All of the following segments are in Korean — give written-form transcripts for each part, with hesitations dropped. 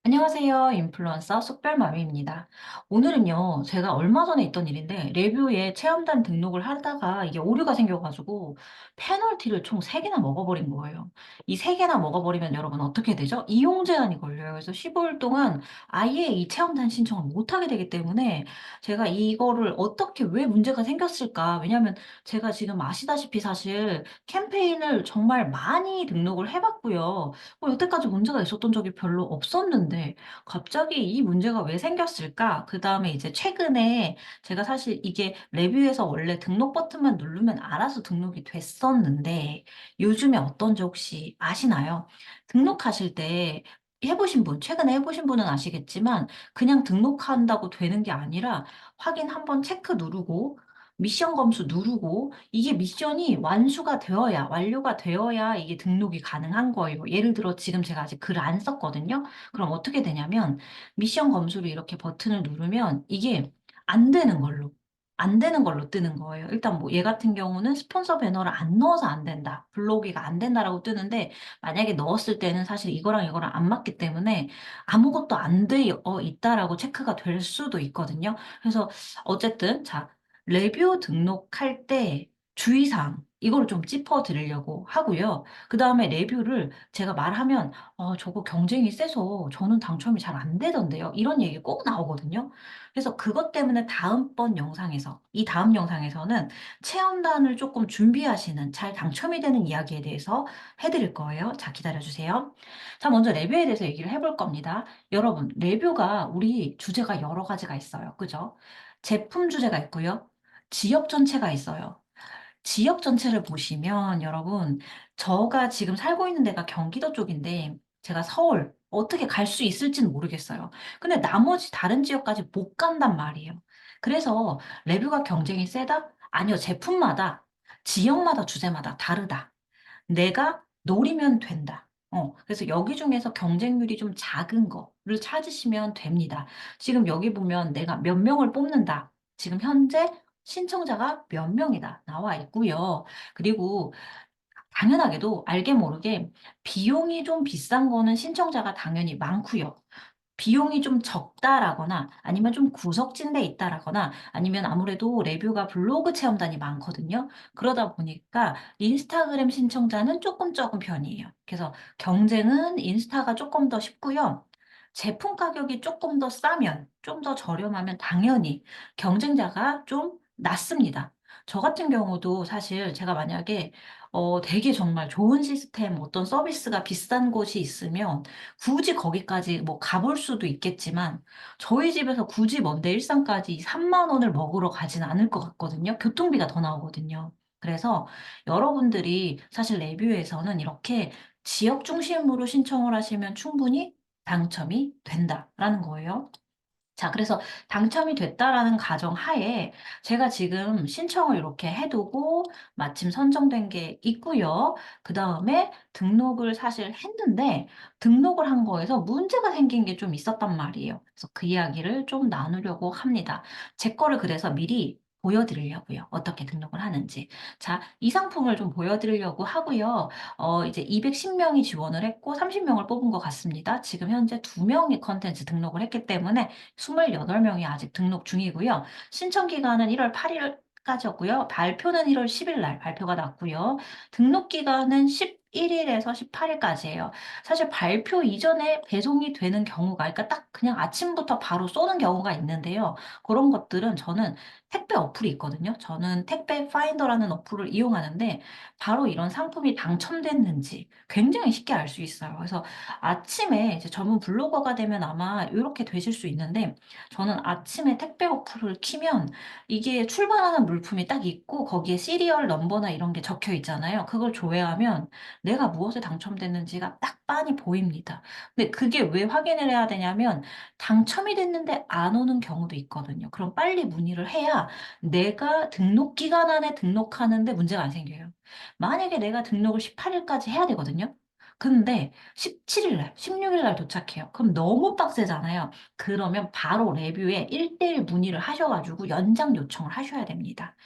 안녕하세요. 인플루언서 쑥별맘입니다. 오늘은요, 제가 얼마 전에 있던 일인데, 레뷰에 체험단 등록을 하다가 이게 오류가 생겨가지고, 페널티를 총 3개나 먹어버린 거예요. 이 3개나 먹어버리면 여러분 어떻게 되죠? 이용 제한이 걸려요. 그래서 15일 동안 아예 이 체험단 신청을 못하게 되기 때문에, 제가 이거를 어떻게, 왜 문제가 생겼을까? 왜냐면 제가 지금 아시다시피 사실 캠페인을 정말 많이 등록을 해봤고요. 여태까지 문제가 있었던 적이 별로 없었는데 갑자기 이 문제가 왜 생겼을까? 그다음에 이제 최근에 제가 사실 이게 레뷰에서 원래 등록 버튼만 누르면 알아서 등록이 됐었는데 요즘에 어떤지 혹시 아시나요? 등록하실 때 해보신 분, 최근에 해보신 분은 아시겠지만 그냥 등록한다고 되는 게 아니라 확인 한번 체크 누르고 미션 검수 누르고 이게 미션이 완료가 되어야 이게 등록이 가능한 거예요. 예를 들어 지금 제가 아직 글을 안 썼거든요. 그럼 어떻게 되냐면 미션 검수를 이렇게 버튼을 누르면 이게 안 되는 걸로. 안 되는 걸로 뜨는 거예요. 일단 뭐 얘 같은 경우는 스폰서 배너를 안 넣어서 안 된다. 블로기가 안 된다라고 뜨는데 만약에 넣었을 때는 사실 이거랑 이거랑 안 맞기 때문에 아무것도 안 되어 있다라고 체크가 될 수도 있거든요. 그래서 어쨌든 자, 레뷰 등록할 때 주의사항, 이거를 좀 짚어드리려고 하고요. 그 다음에 레뷰를 제가 말하면, 저거 경쟁이 세서 저는 당첨이 잘 안 되던데요. 이런 얘기 꼭 나오거든요. 그래서 그것 때문에 다음번 영상에서, 이 다음 영상에서는 체험단을 조금 준비하시는, 잘 당첨이 되는 이야기에 대해서 해드릴 거예요. 자, 기다려주세요. 자, 먼저 레뷰에 대해서 얘기를 해볼 겁니다. 여러분, 레뷰가 우리 주제가 여러 가지가 있어요. 그죠? 제품 주제가 있고요. 지역 전체가 있어요. 지역 전체를 보시면 여러분, 저가 지금 살고 있는 데가 경기도 쪽인데 제가 서울 어떻게 갈 수 있을지는 모르겠어요. 근데 나머지 다른 지역까지 못 간단 말이에요. 그래서 레뷰가 경쟁이 세다? 아니요, 제품마다, 지역마다, 주제마다 다르다. 내가 노리면 된다. 그래서 여기 중에서 경쟁률이 좀 작은 거를 찾으시면 됩니다. 지금 여기 보면 내가 몇 명을 뽑는다. 지금 현재 신청자가 몇 명이다. 나와 있고요. 그리고 당연하게도 알게 모르게 비용이 좀 비싼 거는 신청자가 당연히 많고요. 비용이 좀 적다라거나 아니면 좀 구석진 데 있다라거나 아니면 아무래도 레뷰가 블로그 체험단이 많거든요. 그러다 보니까 인스타그램 신청자는 조금 적은 편이에요. 그래서 경쟁은 인스타가 조금 더 쉽고요. 제품 가격이 조금 더 싸면, 좀 더 저렴하면 당연히 경쟁자가 좀 낮습니다. 저 같은 경우도 사실 제가 만약에 되게 정말 좋은 시스템, 어떤 서비스가 비싼 곳이 있으면 굳이 거기까지 뭐 가볼 수도 있겠지만 저희 집에서 굳이 먼데 일산까지 3만 원을 먹으러 가진 않을 것 같거든요. 교통비가 더 나오거든요. 그래서 여러분들이 사실 레뷰에서는 이렇게 지역 중심으로 신청을 하시면 충분히 당첨이 된다라는 거예요. 자, 그래서 당첨이 됐다라는 가정 하에 제가 지금 신청을 이렇게 해두고 마침 선정된 게 있고요. 그 다음에 등록을 사실 했는데 등록을 한 거에서 문제가 생긴 게 좀 있었단 말이에요. 그래서 그 이야기를 좀 나누려고 합니다. 제 거를 그래서 미리 보여드리려고요. 어떻게 등록을 하는지. 자, 이 상품을 좀 보여드리려고 하고요. 이제 210명이 지원을 했고 30명을 뽑은 것 같습니다. 지금 현재 2명이 컨텐츠 등록을 했기 때문에 28명이 아직 등록 중이고요. 신청 기간은 1월 8일까지였고요. 발표는 1월 10일 날 발표가 났고요. 등록 기간은 11일에서 18일까지예요. 사실 발표 이전에 배송이 되는 경우가, 그러니까 딱 그냥 아침부터 바로 쏘는 경우가 있는데요. 그런 것들은 저는 택배 어플이 있거든요. 저는 택배 파인더라는 어플을 이용하는데 바로 이런 상품이 당첨됐는지 굉장히 쉽게 알 수 있어요. 그래서 아침에 이제 전문 블로거가 되면 아마 이렇게 되실 수 있는데 저는 아침에 택배 어플을 키면 이게 출발하는 물품이 딱 있고 거기에 시리얼 넘버나 이런 게 적혀 있잖아요. 그걸 조회하면 내가 무엇에 당첨됐는지가 딱 빤히 보입니다. 근데 그게 왜 확인을 해야 되냐면 당첨이 됐는데 안 오는 경우도 있거든요. 그럼 빨리 문의를 해야 내가 등록 기간 안에 등록하는데 문제가 안 생겨요. 만약에 내가 등록을 18일까지 해야 되거든요. 근데 17일 날, 16일 날 도착해요. 그럼 너무 빡세잖아요. 그러면 바로 레뷰에 1대1 문의를 하셔가지고 연장 요청을 하셔야 됩니다.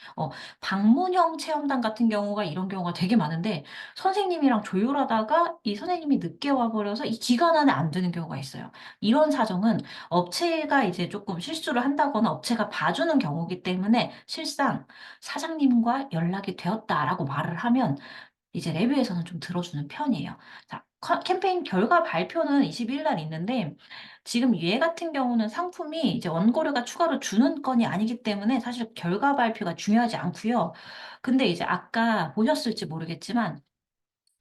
방문형 체험단 같은 경우가 이런 경우가 되게 많은데 선생님이랑 조율하다가 이 선생님이 늦게 와버려서 이 기간 안에 안 되는 경우가 있어요. 이런 사정은 업체가 이제 조금 실수를 한다거나 업체가 봐주는 경우이기 때문에 실상 사장님과 연락이 되었다라고 말을 하면 이제 레뷰에서는 좀 들어주는 편이에요. 자, 캠페인 결과 발표는 22일 날 있는데, 지금 얘 같은 경우는 상품이 이제 원고료가 추가로 주는 건이 아니기 때문에 사실 결과 발표가 중요하지 않고요. 근데 이제 아까 보셨을지 모르겠지만,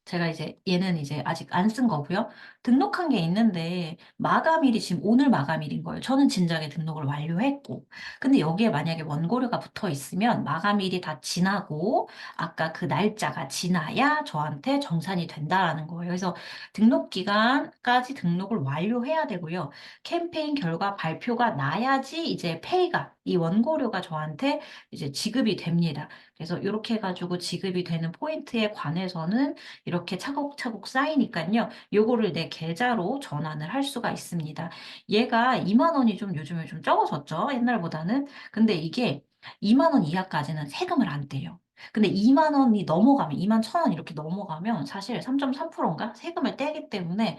제가 이제 얘는 이제 아직 안 쓴 거고요. 등록한 게 있는데 마감일이 지금 오늘 마감일인 거예요. 저는 진작에 등록을 완료했고. 근데 여기에 만약에 원고료가 붙어 있으면 마감일이 다 지나고 아까 그 날짜가 지나야 저한테 정산이 된다라는 거예요. 그래서 등록 기간까지 등록을 완료해야 되고요. 캠페인 결과 발표가 나야지 이제 페이가 이 원고료가 저한테 이제 지급이 됩니다. 그래서 이렇게 해가지고 지급이 되는 포인트에 관해서는 이렇게 차곡차곡 쌓이니까요. 요거를 내 계좌로 전환을 할 수가 있습니다. 얘가 2만 원이 좀 요즘에 좀 적어졌죠. 옛날보다는. 근데 이게 2만 원 이하까지는 세금을 안 떼요. 근데 2만 원이 넘어가면 2만 1천 원 이렇게 넘어가면 사실 3.3%인가 세금을 떼기 때문에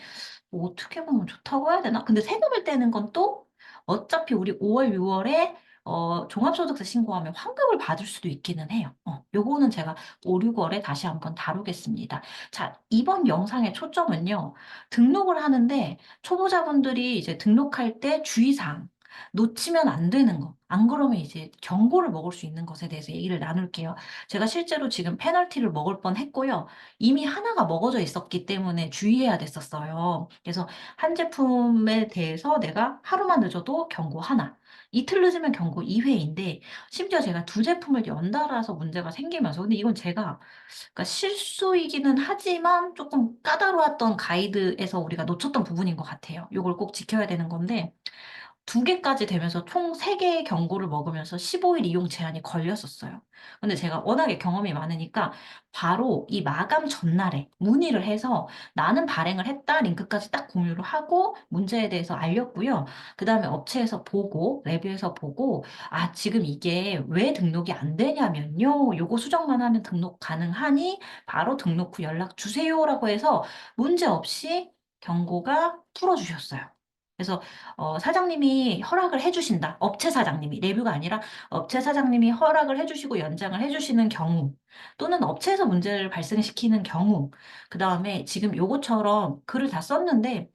뭐 어떻게 보면 좋다고 해야 되나? 근데 세금을 떼는 건 또 어차피 우리 5월, 6월에 종합소득세 신고하면 환급을 받을 수도 있기는 해요. 요거는 제가 5, 6월에 다시 한번 다루겠습니다. 자, 이번 영상의 초점은요, 등록을 하는데 초보자분들이 이제 등록할 때 주의사항, 놓치면 안 되는 거. 안 그러면 이제 경고를 먹을 수 있는 것에 대해서 얘기를 나눌게요. 제가 실제로 지금 페널티를 먹을 뻔 했고요. 이미 하나가 먹어져 있었기 때문에 주의해야 됐었어요. 그래서 한 제품에 대해서 내가 하루만 늦어도 경고 하나, 이틀 늦으면 경고 2회인데, 심지어 제가 두 제품을 연달아서 문제가 생기면서, 근데 이건 제가, 그러니까 실수이기는 하지만 조금 까다로웠던 가이드에서 우리가 놓쳤던 부분인 것 같아요. 이걸 꼭 지켜야 되는 건데, 두 개까지 되면서 총 세 개의 경고를 먹으면서 15일 이용 제한이 걸렸었어요. 근데 제가 워낙에 경험이 많으니까 바로 이 마감 전날에 문의를 해서 나는 발행을 했다 링크까지 딱 공유를 하고 문제에 대해서 알렸고요. 그 다음에 업체에서 보고 레뷰에서 보고 아 지금 이게 왜 등록이 안 되냐면요. 요거 수정만 하면 등록 가능하니 바로 등록 후 연락 주세요라고 해서 문제 없이 경고가 풀어주셨어요. 그래서 사장님이 허락을 해주신다. 업체 사장님이, 레뷰가 아니라 업체 사장님이 허락을 해주시고 연장을 해주시는 경우, 또는 업체에서 문제를 발생시키는 경우, 그 다음에 지금 요거처럼 글을 다 썼는데,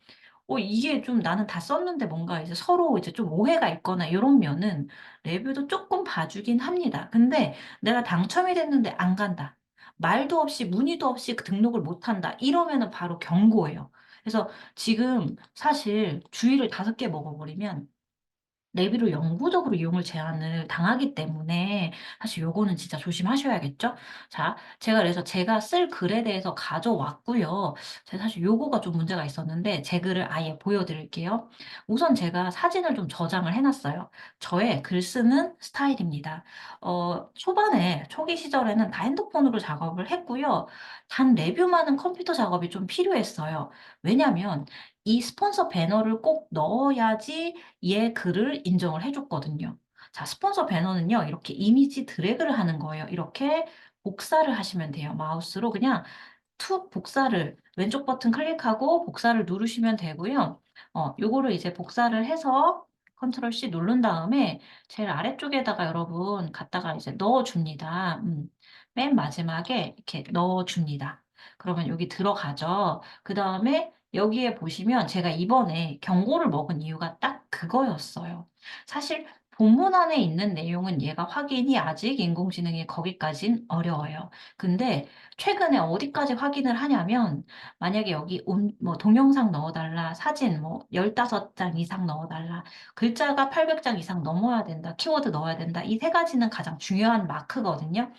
이게 좀 나는 다 썼는데 뭔가 이제 서로 이제 좀 오해가 있거나 이런 면은 레뷰도 조금 봐주긴 합니다. 근데 내가 당첨이 됐는데 안 간다. 말도 없이 문의도 없이 그 등록을 못 한다. 이러면은 바로 경고예요. 그래서 지금 사실 주의를 5개 먹어버리면 내비로 영구적으로 이용을 제한을 당하기 때문에 사실 요거는 진짜 조심하셔야겠죠? 자, 제가 그래서 제가 쓸 글에 대해서 가져왔고요. 제가 사실 요거가 좀 문제가 있었는데 제 글을 아예 보여드릴게요. 우선 제가 사진을 좀 저장을 해놨어요. 저의 글 쓰는 스타일입니다. 초반에 초기 시절에는 다 핸드폰으로 작업을 했고요. 단 레뷰만은 컴퓨터 작업이 좀 필요했어요. 왜냐면 이 스폰서 배너를 꼭 넣어야지 얘 글을 인정을 해줬거든요. 자, 스폰서 배너는요, 이렇게 이미지 드래그를 하는 거예요. 이렇게 복사를 하시면 돼요. 마우스로 그냥 툭 복사를, 왼쪽 버튼 클릭하고 복사를 누르시면 되고요. 요거를 이제 복사를 해서 컨트롤 C 누른 다음에 제일 아래쪽에다가 여러분 갖다가 이제 넣어줍니다. 맨 마지막에 이렇게 넣어줍니다. 그러면 여기 들어가죠. 그 다음에 여기에 보시면 제가 이번에 경고를 먹은 이유가 딱 그거였어요. 사실 본문 안에 있는 내용은 얘가 확인이 아직 인공지능이 거기까진 어려워요. 근데 최근에 어디까지 확인을 하냐면 만약에 여기 뭐 동영상 넣어달라, 사진 뭐 15장 이상 넣어달라, 글자가 800장 이상 넘어야 된다, 키워드 넣어야 된다. 이 세 가지는 가장 중요한 마크거든요.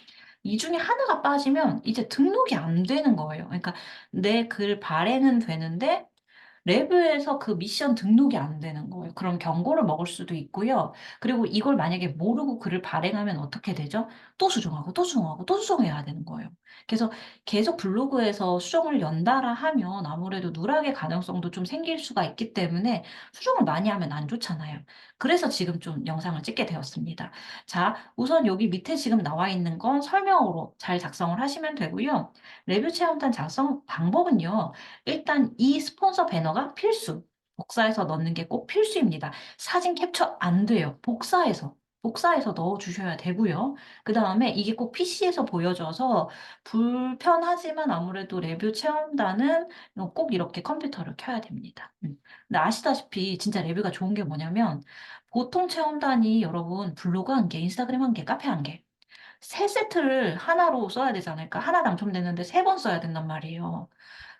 이 중에 하나가 빠지면 이제 등록이 안 되는 거예요. 그러니까 내 글 발행은 되는데 레뷰에서 그 미션 등록이 안 되는 거예요. 그럼 경고를 먹을 수도 있고요. 그리고 이걸 만약에 모르고 글을 발행하면 어떻게 되죠? 또 수정하고 또 수정하고 또 수정해야 되는 거예요. 그래서 계속 블로그에서 수정을 연달아 하면 아무래도 누락의 가능성도 좀 생길 수가 있기 때문에 수정을 많이 하면 안 좋잖아요. 그래서 지금 좀 영상을 찍게 되었습니다. 자, 우선 여기 밑에 지금 나와 있는 건 설명으로 잘 작성을 하시면 되고요. 레뷰 체험단 작성 방법은요. 일단 이 스폰서 배너가 필수. 복사해서 넣는 게 꼭 필수입니다. 사진 캡처 안 돼요. 복사해서 넣어 주셔야 되고요. 그 다음에 이게 꼭 PC에서 보여져서 불편하지만 아무래도 레뷰 체험단은 꼭 이렇게 컴퓨터를 켜야 됩니다. 근데 아시다시피 진짜 레뷰가 좋은 게 뭐냐면 보통 체험단이 여러분 블로그 한 개, 인스타그램 한 개, 카페 한 개. 세 세트를 하나로 써야 되잖아요. 그러니까 하나 당첨됐는데 세 번 써야 된단 말이에요.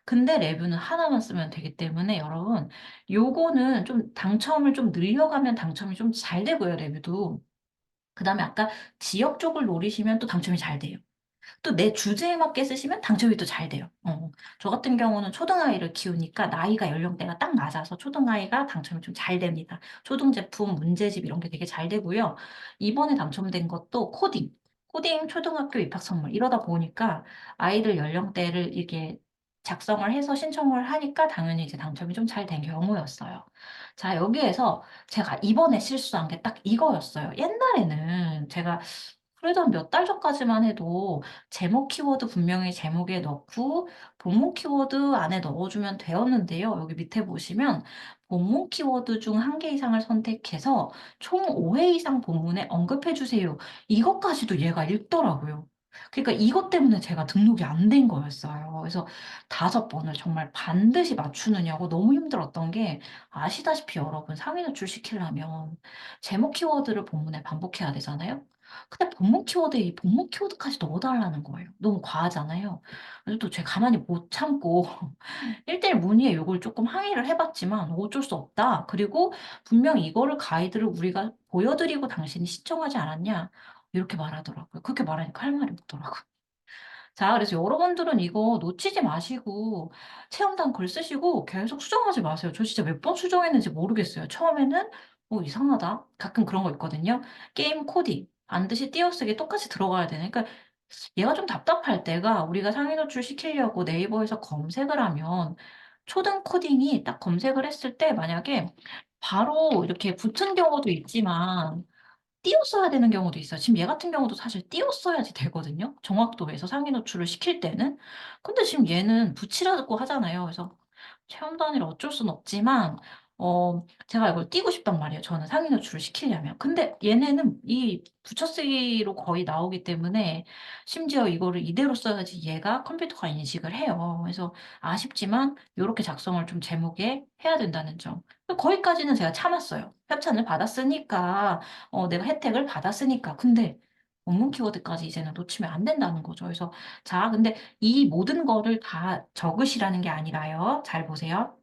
근데 레뷰는 하나만 쓰면 되기 때문에 여러분 요거는 좀 당첨을 좀 늘려가면 당첨이 좀 잘 되고요, 레뷰도. 그다음에 아까 지역 쪽을 노리시면 또 당첨이 잘 돼요. 또 내 주제에 맞게 쓰시면 당첨이 또 잘 돼요. 저 같은 경우는 초등아이를 키우니까 나이가 연령대가 딱 맞아서 초등아이가 당첨이 좀 잘 됩니다. 초등 제품, 문제집 이런 게 되게 잘 되고요. 이번에 당첨된 것도 코딩 초등학교 입학 선물 이러다 보니까 아이들 연령대를 이게 작성을 해서 신청을 하니까 당연히 이제 당첨이 좀 잘 된 경우였어요. 자, 여기에서 제가 이번에 실수한 게 딱 이거였어요. 옛날에는 제가 그래도 한 몇 달 전까지만 해도 제목 키워드 분명히 제목에 넣고 본문 키워드 안에 넣어주면 되었는데요. 여기 밑에 보시면 본문 키워드 중 한 개 이상을 선택해서 총 5회 이상 본문에 언급해 주세요. 이것까지도 얘가 읽더라고요. 그러니까 이것 때문에 제가 등록이 안 된 거였어요. 그래서 5번을 정말 반드시 맞추느냐고 너무 힘들었던 게 아시다시피 여러분 상위 노출시키려면 제목 키워드를 본문에 반복해야 되잖아요. 근데 본문 키워드에 이 본문 키워드까지 넣어달라는 거예요. 너무 과하잖아요. 그래서 또 제가 가만히 못 참고 1대1 문의에 요걸 조금 항의를 해봤지만 어쩔 수 없다. 그리고 분명 이거를 가이드를 우리가 보여드리고 당신이 신청하지 않았냐. 이렇게 말하더라고요. 그렇게 말하니까 할 말이 없더라고요. 자, 그래서 여러분들은 이거 놓치지 마시고 체험단 글 쓰시고 계속 수정하지 마세요. 저 진짜 몇 번 수정했는지 모르겠어요. 처음에는 이상하다. 가끔 그런 거 있거든요. 게임 코딩 반드시 띄어쓰기 똑같이 들어가야 되는. 그러니까 얘가 좀 답답할 때가 우리가 상위 노출 시키려고 네이버에서 검색을 하면 초등 코딩이 딱 검색을 했을 때 만약에 바로 이렇게 붙은 경우도 있지만 띄었어야 되는 경우도 있어요. 지금 얘 같은 경우도 사실 띄었어야지 되거든요. 정확도에서 상위 노출을 시킬 때는. 근데 지금 얘는 붙이라고 하잖아요. 그래서 체험 단위를 어쩔 수는 없지만 제가 이걸 띄고 싶단 말이에요. 저는 상위 노출을 시키려면. 근데 얘네는 이 붙여쓰기로 거의 나오기 때문에 심지어 이거를 이대로 써야지 얘가 컴퓨터가 인식을 해요. 그래서 아쉽지만 요렇게 작성을 좀 제목에 해야 된다는 점. 거기까지는 제가 참았어요. 협찬을 받았으니까 내가 혜택을 받았으니까. 근데 원문 키워드까지 이제는 놓치면 안 된다는 거죠. 그래서 자, 근데 이 모든 거를 다 적으시라는 게 아니라요. 잘 보세요.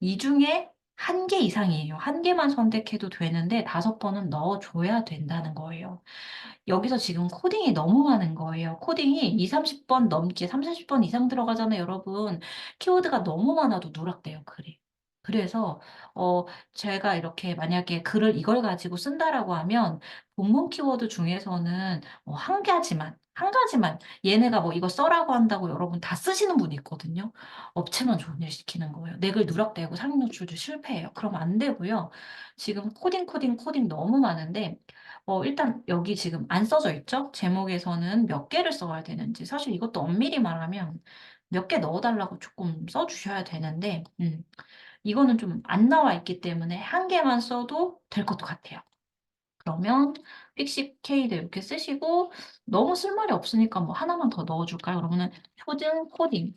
이 중에 한 개 이상이에요. 한 개만 선택해도 되는데 5번은 넣어줘야 된다는 거예요. 여기서 지금 코딩이 너무 많은 거예요. 코딩이 2, 30번 넘게 3, 40번 이상 들어가잖아요, 여러분. 키워드가 너무 많아도 누락돼요, 글이. 그래서 제가 이렇게 만약에 글을 이걸 가지고 쓴다라고 하면 본문 키워드 중에서는 한 가지만 얘네가 뭐 이거 써라고 한다고 여러분 다 쓰시는 분이 있거든요. 업체만 좋은 일 시키는 거예요. 내 글 누락되고 상위 노출도 실패해요. 그럼 안 되고요. 지금 코딩 너무 많은데 일단 여기 지금 안 써져 있죠? 제목에서는 몇 개를 써야 되는지. 사실 이것도 엄밀히 말하면 몇 개 넣어달라고 조금 써주셔야 되는데, 이거는 좀 안 나와 있기 때문에 한 개만 써도 될 것도 같아요. 그러면 픽시 K도 이렇게 쓰시고, 너무 쓸 말이 없으니까 뭐 하나만 더 넣어줄까요? 그러면은 초등 코딩,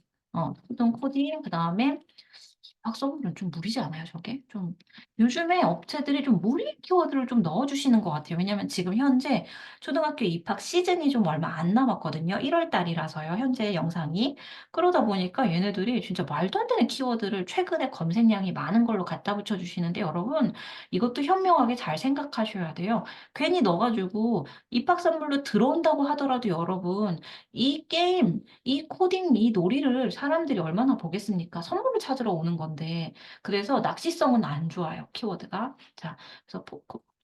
그 다음에 박사분은 좀 무리지 않아요, 저게? 좀 요즘에 업체들이 좀 무리 키워드를 좀 넣어주시는 것 같아요. 왜냐면 지금 현재 초등학교 입학 시즌이 좀 얼마 안 남았거든요. 1월 달이라서요, 현재 영상이. 그러다 보니까 얘네들이 진짜 말도 안 되는 키워드를 최근에 검색량이 많은 걸로 갖다 붙여주시는데 여러분, 이것도 현명하게 잘 생각하셔야 돼요. 괜히 넣어가지고 입학 선물로 들어온다고 하더라도 여러분, 이 게임, 이 코딩, 이 놀이를 사람들이 얼마나 보겠습니까? 선물을 찾으러 오는 건데. 건데 그래서 낚시성은 안 좋아요, 키워드가. 자, 그래서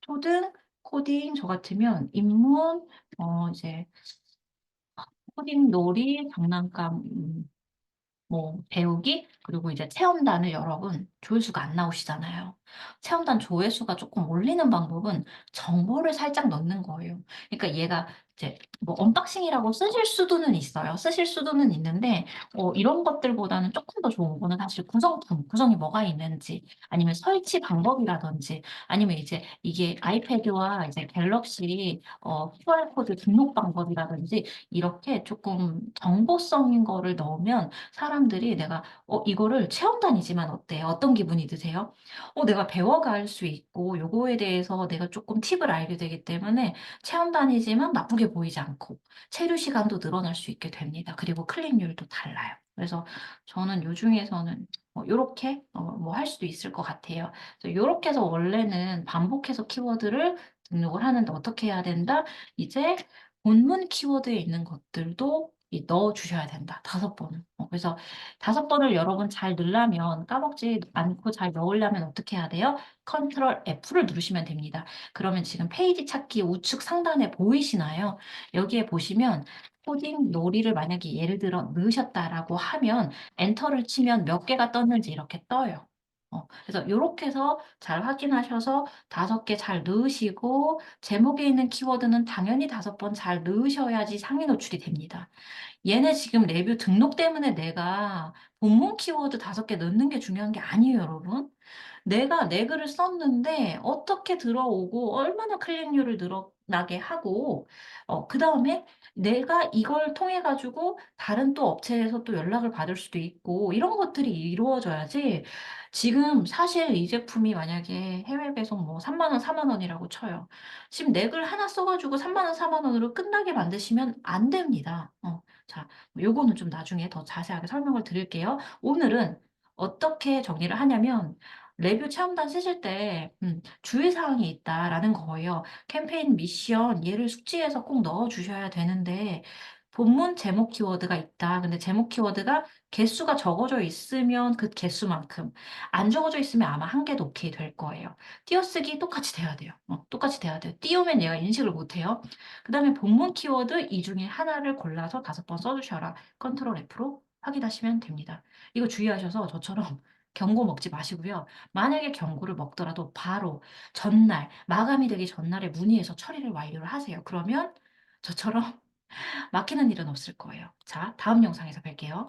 초등, 코딩 저 같으면 입문, 이제 코딩 놀이, 장난감 뭐 배우기 그리고 이제 체험단을 여러분 조회수가 안 나오시잖아요. 체험단 조회수가 조금 올리는 방법은 정보를 살짝 넣는 거예요. 그러니까 얘가 이제 뭐 언박싱이라고 쓰실 수도는 있어요. 쓰실 수도는 있는데 이런 것들보다는 조금 더 좋은 거는 사실 구성품, 구성이 뭐가 있는지 아니면 설치 방법이라든지 아니면 이제 이게 아이패드와 이제 갤럭시 QR 코드 등록 방법이라든지 이렇게 조금 정보성인 거를 넣으면 사람들이 내가 이거를 체험단이지만 어때요? 어떤 기분이 드세요? 내가 배워갈 수 있고 요거에 대해서 내가 조금 팁을 알게 되기 때문에 체험단이지만 나쁘게 보이지 않고 체류 시간도 늘어날 수 있게 됩니다. 그리고 클릭률도 달라요. 그래서 저는 요 중에서는 요렇게 뭐 할 수도 있을 것 같아요. 그래서 요렇게 해서 원래는 반복해서 키워드를 등록을 하는데 어떻게 해야 된다? 이제 본문 키워드에 있는 것들도 넣어 주셔야 된다. 5번은. 그래서 5번을 여러 번 잘 넣으려면 까먹지 않고 잘 넣으려면 어떻게 해야 돼요? 컨트롤 F를 누르시면 됩니다. 그러면 지금 페이지 찾기 우측 상단에 보이시나요? 여기에 보시면 코딩 놀이를 만약에 예를 들어 넣으셨다라고 하면 엔터를 치면 몇 개가 떴는지 이렇게 떠요. 그래서 요렇게 해서 잘 확인하셔서 5개 잘 넣으시고 제목에 있는 키워드는 당연히 5번 잘 넣으셔야지 상위 노출이 됩니다. 얘네 지금 레뷰 등록 때문에 내가 본문 키워드 5개 넣는 게 중요한 게 아니에요, 여러분. 내가 내 글을 썼는데 어떻게 들어오고 얼마나 클릭률을 늘어나게 하고 그다음에 내가 이걸 통해 가지고 다른 또 업체에서 또 연락을 받을 수도 있고 이런 것들이 이루어져야지 지금 사실 이 제품이 만약에 해외 배송 뭐 3만 원, 4만 원이라고 쳐요. 지금 내 글 하나 써 가지고 3만 원, 4만 원으로 끝나게 만드시면 안 됩니다. 자, 요거는 좀 나중에 더 자세하게 설명을 드릴게요. 오늘은 어떻게 정리를 하냐면 레뷰 체험단 쓰실 때 주의사항이 있다라는 거예요. 캠페인 미션 얘를 숙지해서 꼭 넣어 주셔야 되는데 본문 제목 키워드가 있다. 근데 제목 키워드가 개수가 적어져 있으면 그 개수만큼 안 적어져 있으면 아마 한 개도 오케이 될 거예요. 띄어쓰기 똑같이 돼야 돼요. 똑같이 돼야 돼요. 띄우면 얘가 인식을 못 해요. 그다음에 본문 키워드 이 중에 하나를 골라서 5번 써주셔라. 컨트롤 F로 확인하시면 됩니다. 이거 주의하셔서 저처럼 경고 먹지 마시고요. 만약에 경고를 먹더라도 바로 전날, 마감이 되기 전날에 문의해서 처리를 완료를 하세요. 그러면 저처럼 막히는 일은 없을 거예요. 자, 다음 영상에서 뵐게요.